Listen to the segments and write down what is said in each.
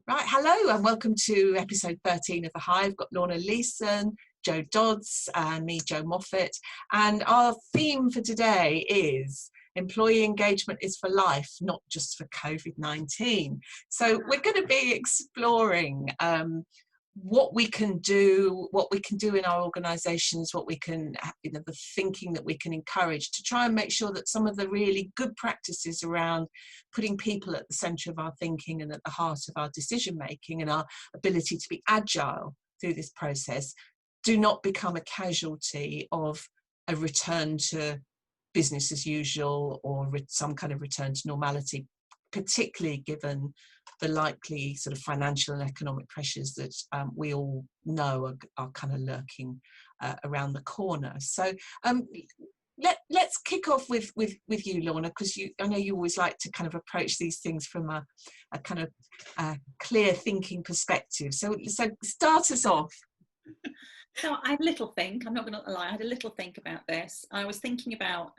Right, hello and welcome to episode 13 of the Hive. Got Lorna Leeson, Joe Dodds and me, Joe Moffat. And our theme for today is employee engagement is for life, not just for COVID-19. So we're going to be exploring what we can do in our organisations, what we can, the thinking that we can encourage to try and make sure that some of the really good practices around putting people at the centre of our thinking and at the heart of our decision making and our ability to be agile through this process do not become a casualty of a return to business as usual or some kind of return to normality, particularly given the likely sort of financial and economic pressures that we all know are kind of lurking around the corner. So let's kick off with you, Lorna, because I know you always like to kind of approach these things from a kind of clear thinking perspective. So start us off. So I had a little think, I'm not going to lie, I had a little think about this. I was thinking about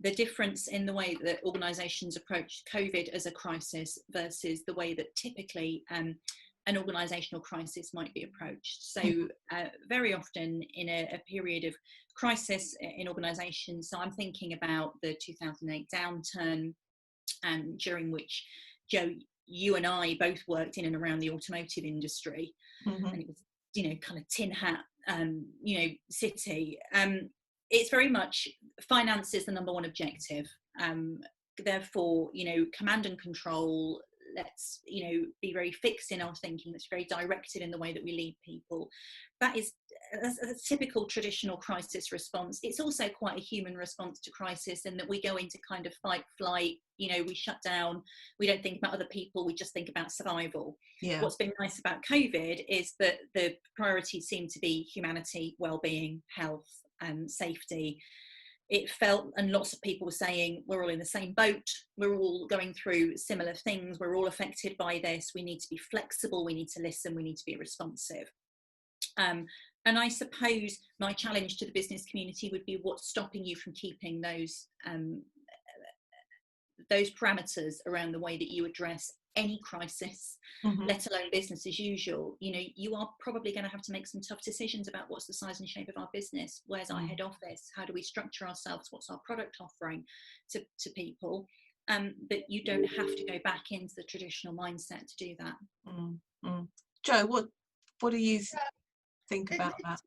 the difference in the way that organisations approach COVID as a crisis versus the way that typically an organisational crisis might be approached. So very often in a period of crisis in organisations, so I'm thinking about the 2008 downturn, during which, Joe, you and I both worked in and around the automotive industry, and it was, kind of tin hat, city. It's very much finance is the number one objective. Therefore, command and control, let's, be very fixed in our thinking. That's very directed in the way that we lead people. That is a typical traditional crisis response. It's also quite a human response to crisis, in that we go into kind of fight, flight, we shut down, we don't think about other people, we just think about survival. Yeah. What's been nice about COVID is that the priorities seem to be humanity, well-being, health, safety. It felt, and lots of people were saying, we're all in the same boat, we're all going through similar things, we're all affected by this, we need to be flexible, we need to listen, we need to be responsive. And I suppose my challenge to the business community would be, what's stopping you from keeping those parameters around the way that you address any crisis, let alone business as usual. You are probably going to have to make some tough decisions about what's the size and shape of our business, where's our head office, how do we structure ourselves, what's our product offering to people, but you don't have to go back into the traditional mindset to do that. Joe, what do you think about that?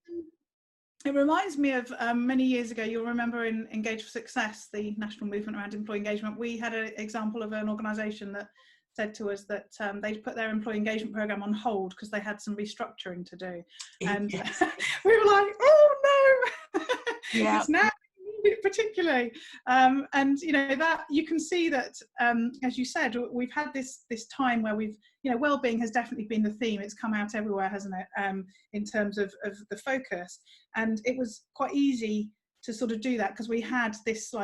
It reminds me of many years ago, you'll remember in Engage for Success, the national movement around employee engagement, we had an example of an organisation that said to us that they'd put their employee engagement programme on hold because they had some restructuring to do. And yes. We were like, oh no, it's now particularly. And that you can see that, as you said, we've had this time where we've, well-being has definitely been the theme. It's come out everywhere, hasn't it, in terms of the focus. And it was quite easy to sort of do that because we had this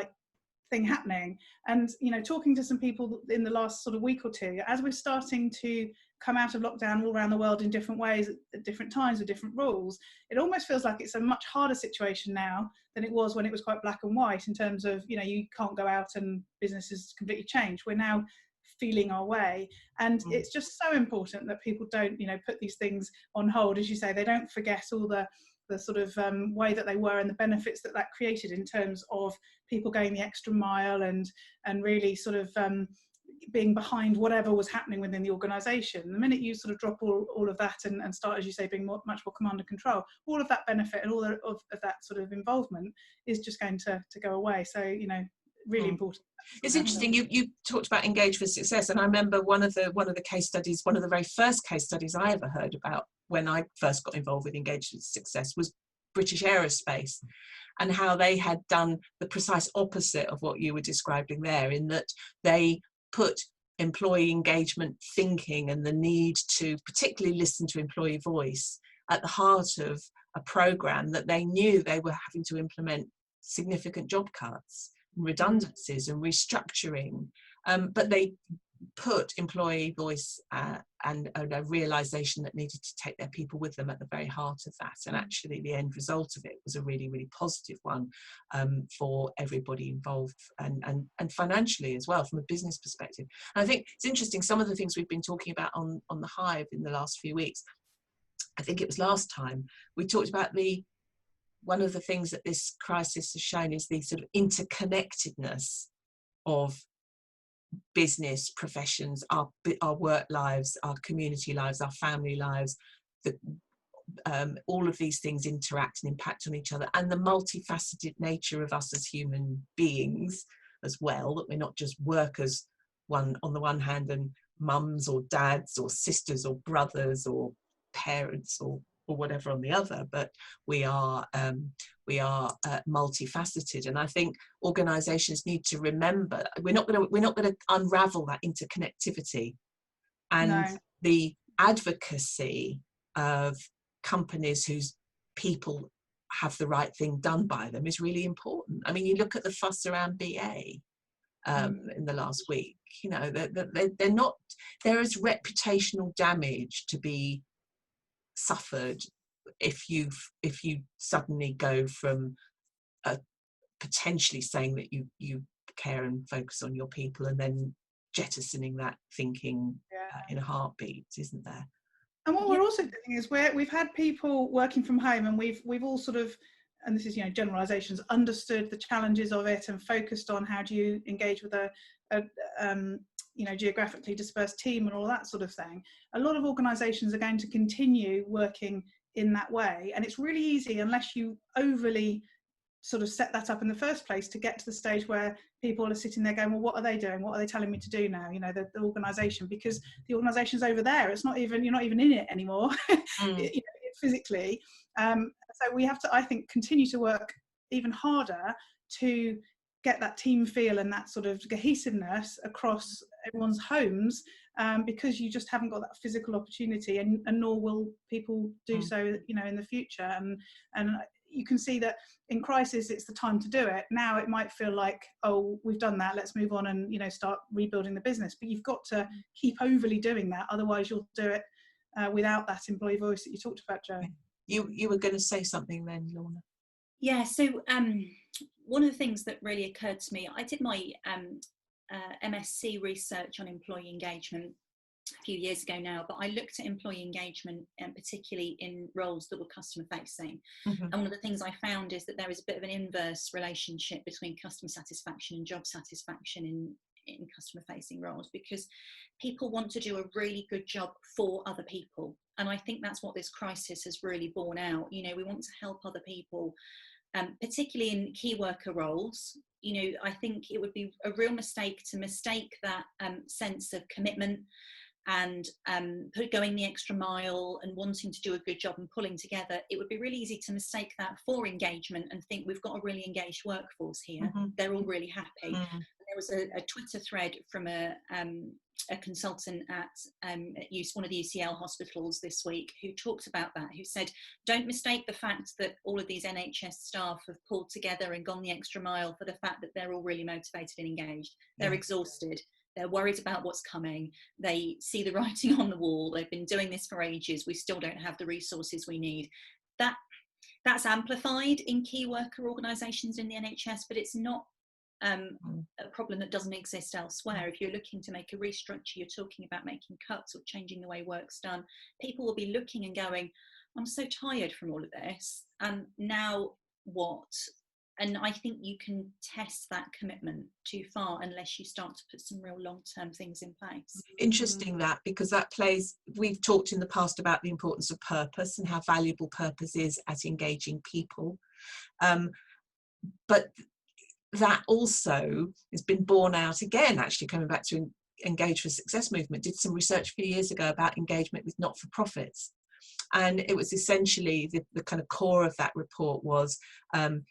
thing happening. And talking to some people in the last sort of week or two, as we're starting to come out of lockdown all around the world in different ways at different times with different rules, it almost feels like it's a much harder situation now than it was when it was quite black and white, in terms of you can't go out and business has completely changed. We're now feeling our way, and it's just so important that people don't put these things on hold. As you say, they don't forget all the sort of way that they were and the benefits that created in terms of people going the extra mile and really sort of being behind whatever was happening within the organisation. The minute you sort of drop all of that and start, as you say, being much more command and control, all of that benefit and all of that sort of involvement is just going to go away. So, really important. It's interesting. You talked about Engage for Success, and I remember one of the case studies, one of the very first case studies I ever heard about when I first got involved with Engage for Success was British Aerospace, and how they had done the precise opposite of what you were describing there, in that they put employee engagement thinking and the need to particularly listen to employee voice at the heart of a program that they knew they were having to implement significant job cuts, redundancies and restructuring, but they put employee voice and a realization that needed to take their people with them at the very heart of that. And actually the end result of it was a really, really positive one for everybody involved, and financially as well, from a business perspective. And I think it's interesting, some of the things we've been talking about on the Hive in the last few weeks, I think it was last time, we talked about one of the things that this crisis has shown is the sort of interconnectedness of business professions, our work lives, our community lives, our family lives, all of these things interact and impact on each other, and the multifaceted nature of us as human beings as well, that we're not just workers on the one hand and mums or dads or sisters or brothers or parents or whatever on the other, but we are multifaceted. And I think organisations need to remember we're not going to unravel that interconnectivity, and the advocacy of companies whose people have the right thing done by them is really important. I mean, you look at the fuss around BA in the last week. You know, they're not. There is reputational damage to be suffered if you suddenly go from potentially saying that you care and focus on your people and then jettisoning that thinking in a heartbeat, isn't there? And what we're also doing is we've had people working from home, and we've all sort of, and this is, you know, generalizations, understood the challenges of it and focused on how do you engage with a you know, geographically dispersed team and all that sort of thing. A lot of organisations are going to continue working in that way, and it's really easy, unless you overly sort of set that up in the first place, to get to the stage where people are sitting there going, well, what are they doing? What are they telling me to do now? You know, the organisation, because the organisation's over there. It's not even, you're not even in it anymore, you know, physically. So we have to, I think, continue to work even harder to get that team feel and that sort of cohesiveness across everyone's homes, because you just haven't got that physical opportunity, and nor will people do so, you know, in the future. And you can see that in crisis, it's the time to do it. Now it might feel like, oh, we've done that, let's move on and, you know, start rebuilding the business. But you've got to keep overly doing that, otherwise you'll do it without that employee voice that you talked about, Jo. You were going to say something then, Lorna. Yeah, so one of the things that really occurred to me, I did my MSc research on employee engagement a few years ago now, but I looked at employee engagement, and particularly in roles that were customer facing. And one of the things I found is that there is a bit of an inverse relationship between customer satisfaction and job satisfaction in customer facing roles, because people want to do a really good job for other people. And I think that's what this crisis has really borne out. You know, we want to help other people, particularly in key worker roles. You know, I think it would be a real mistake to mistake that sense of commitment and going the extra mile and wanting to do a good job and pulling together. It would be really easy to mistake that for engagement and think we've got a really engaged workforce here. They're all really happy. There was a Twitter thread from a consultant at one of the UCL hospitals this week, who talked about that, who said, don't mistake the fact that all of these NHS staff have pulled together and gone the extra mile for the fact that they're all really motivated and engaged. They're exhausted. They're worried about what's coming. They see the writing on the wall. They've been doing this for ages. We still don't have the resources we need. That's amplified in key worker organisations in the NHS, but it's not a problem that doesn't exist elsewhere. If you're looking to make a restructure, you're talking about making cuts or changing the way work's done, people will be looking and going, I'm so tired from all of this, and now what? And I think you can test that commitment too far unless you start to put some real long-term things in place. Interesting that, because that plays, we've talked in the past about the importance of purpose and how valuable purpose is at engaging people. But that also has been borne out again, actually coming back to Engage for Success movement, did some research a few years ago about engagement with not-for-profits. And it was essentially the kind of core of that report was,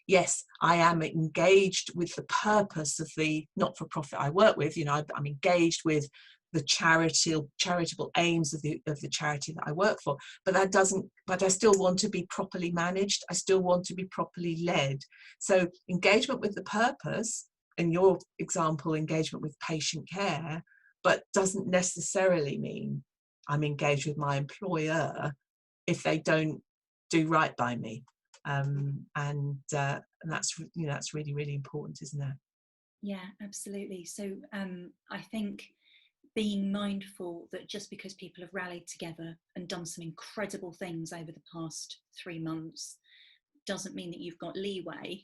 yes, I am engaged with the purpose of the not-for-profit I work with. You know, I'm engaged with the charitable aims of the charity that I work for. But I still want to be properly managed. I still want to be properly led. So engagement with the purpose, in your example, engagement with patient care, but doesn't necessarily mean I'm engaged with my employer if they don't do right by me. And that's, that's really, really important, isn't it? Yeah, absolutely. So I think being mindful that just because people have rallied together and done some incredible things over the past 3 months doesn't mean that you've got leeway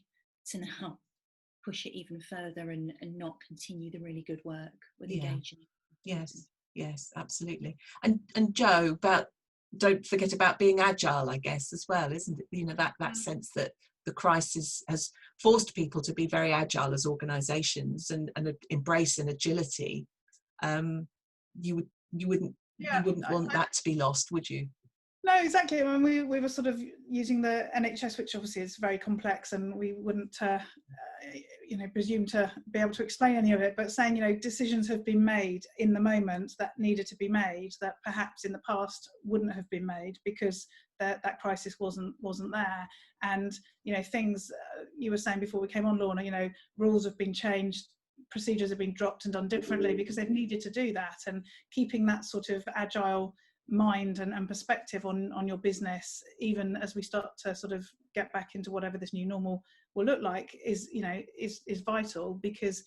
to now push it even further and not continue the really good work with engaging. Yes, absolutely. And Jo, don't forget about being agile, I guess, as well, isn't it? That sense that the crisis has forced people to be very agile as organisations and embrace an agility. You wouldn't want that to be lost, would you? No, exactly. I mean, we were sort of using the NHS, which obviously is very complex, and we wouldn't, presume to be able to explain any of it. But saying, decisions have been made in the moment that needed to be made, that perhaps in the past wouldn't have been made because that crisis wasn't there. And things you were saying before we came on, Lorna. Rules have been changed, procedures have been dropped and done differently because they've needed to do that. And keeping that sort of agile mind and perspective on your business, even as we start to sort of get back into whatever this new normal will look like, is vital, because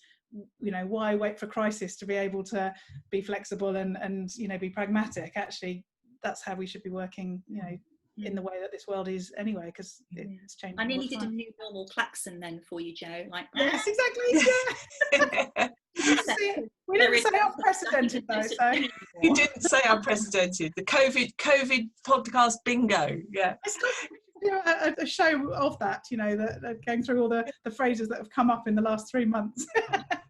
why wait for crisis to be able to be flexible and be pragmatic? Actually, that's how we should be working in the way that this world is anyway, because it's changing. I nearly did a new normal klaxon then for you, Jo. Yes, exactly. Yeah. We didn't say unprecedented though, so you didn't say unprecedented. The COVID podcast bingo. Yeah. A show of that, that going through all the phrases that have come up in the last 3 months.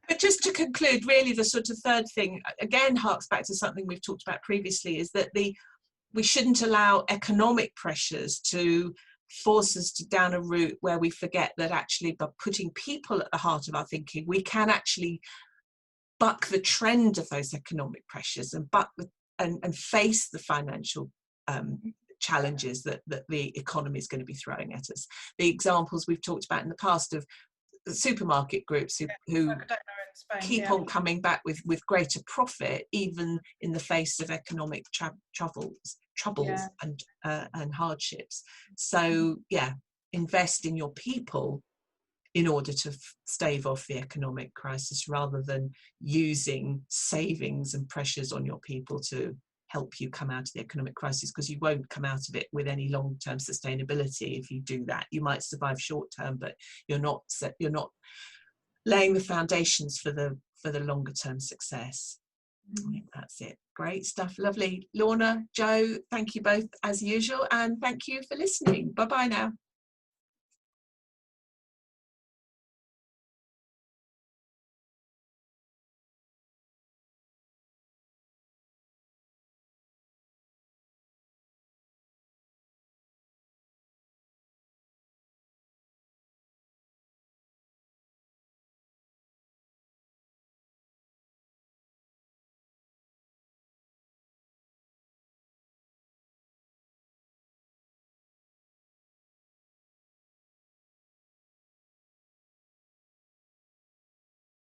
But just to conclude, really the sort of third thing, again, harks back to something we've talked about previously, is that we shouldn't allow economic pressures to force us down a route where we forget that actually by putting people at the heart of our thinking, we can actually buck the trend of those economic pressures and face the financial challenges that the economy is going to be throwing at us. The examples we've talked about in the past of the supermarket groups who keep on coming back with greater profit even in the face of economic troubles and hardships. So invest in your people in order to stave off the economic crisis, rather than using savings and pressures on your people to help you come out of the economic crisis, because you won't come out of it with any long-term sustainability if you do that. You might survive short-term, but you're not laying the foundations for the longer-term success. I think that's it. Great stuff. Lovely. Lorna, Jo, thank you both as usual, and thank you for listening. Bye-bye now.